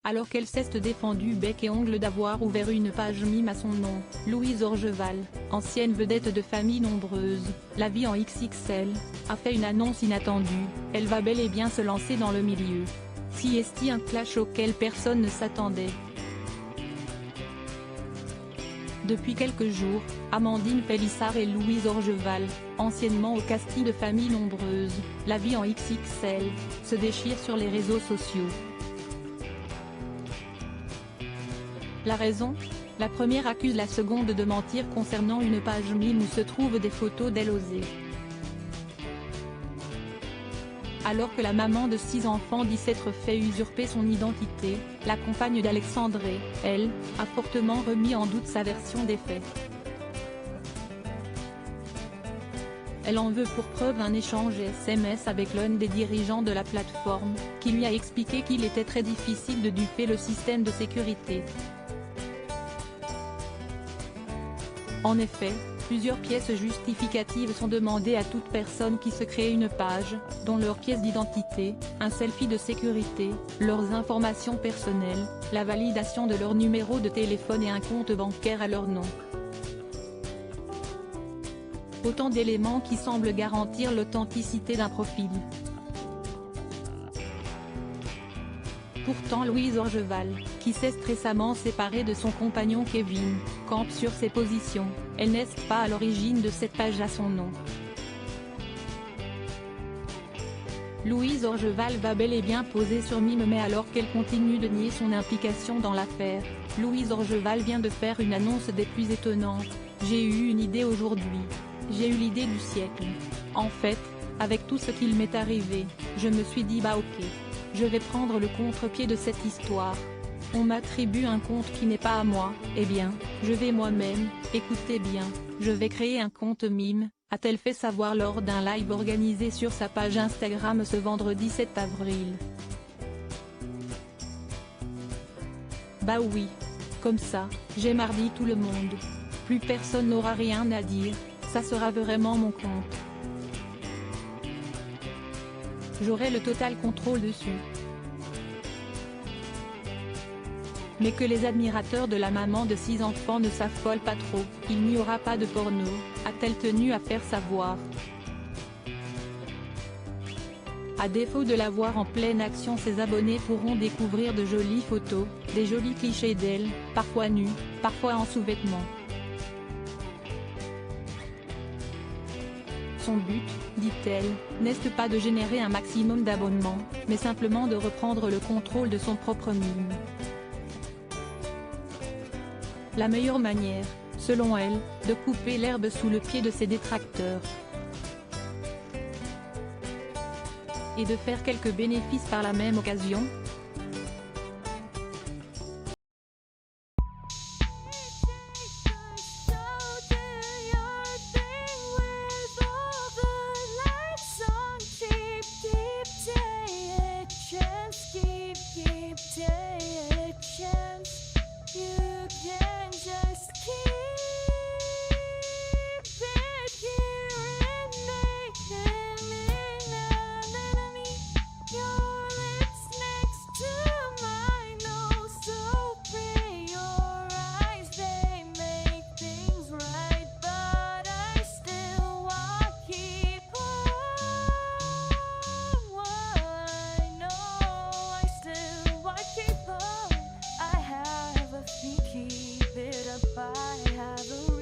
Alors qu'elle s'est défendue bec et ongles d'avoir ouvert une page mime à son nom, Louise Orgeval, ancienne vedette de famille nombreuse, la vie en XXL, a fait une annonce inattendue, elle va bel et bien se lancer dans le milieu. Si est un clash auquel personne ne s'attendait. Depuis quelques jours, Amandine Pélissard et Louise Orgeval, anciennement au casting de famille nombreuse, la vie en XXL, se déchirent sur les réseaux sociaux. La raison ? La première accuse la seconde de mentir concernant une page mime où se trouvent des photos d'elle osées. Alors que la maman de 6 enfants dit s'être fait usurper son identité, la compagne d'Alexandré, elle, a fortement remis en doute sa version des faits. Elle en veut pour preuve un échange SMS avec l'un des dirigeants de la plateforme, qui lui a expliqué qu'il était très difficile de duper le système de sécurité. En effet, plusieurs pièces justificatives sont demandées à toute personne qui se crée une page, dont leur pièce d'identité, un selfie de sécurité, leurs informations personnelles, la validation de leur numéro de téléphone et un compte bancaire à leur nom. Autant d'éléments qui semblent garantir l'authenticité d'un profil. Pourtant Louise Orgeval, qui s'est récemment séparée de son compagnon Kevin, campe sur ses positions, elle n'est pas à l'origine de cette page à son nom. Louise Orgeval va bel et bien poser sur mime mais alors qu'elle continue de nier son implication dans l'affaire, Louise Orgeval vient de faire une annonce des plus étonnantes. J'ai eu une idée aujourd'hui. J'ai eu l'idée du siècle. En fait, avec tout ce qu'il m'est arrivé, je me suis dit bah ok. Je vais prendre le contre-pied de cette histoire. On m'attribue un compte qui n'est pas à moi, eh bien, je vais moi-même, écoutez bien, je vais créer un compte mime, a-t-elle fait savoir lors d'un live organisé sur sa page Instagram ce vendredi 7 avril. Bah oui. Comme ça, j'ai mardi tout le monde. Plus personne n'aura rien à dire, ça sera vraiment mon compte. J'aurai le total contrôle dessus. Mais que les admirateurs de la maman de 6 enfants ne s'affolent pas trop, il n'y aura pas de porno, a-t-elle tenu à faire savoir. À défaut de la voir en pleine action, ses abonnés pourront découvrir de jolies photos, des jolis clichés d'elle, parfois nue, parfois en sous-vêtements. Son but, dit-elle, n'est pas de générer un maximum d'abonnements, mais simplement de reprendre le contrôle de son propre mime. La meilleure manière, selon elle, de couper l'herbe sous le pied de ses détracteurs. Et de faire quelques bénéfices par la même occasion. Keep it up, I have a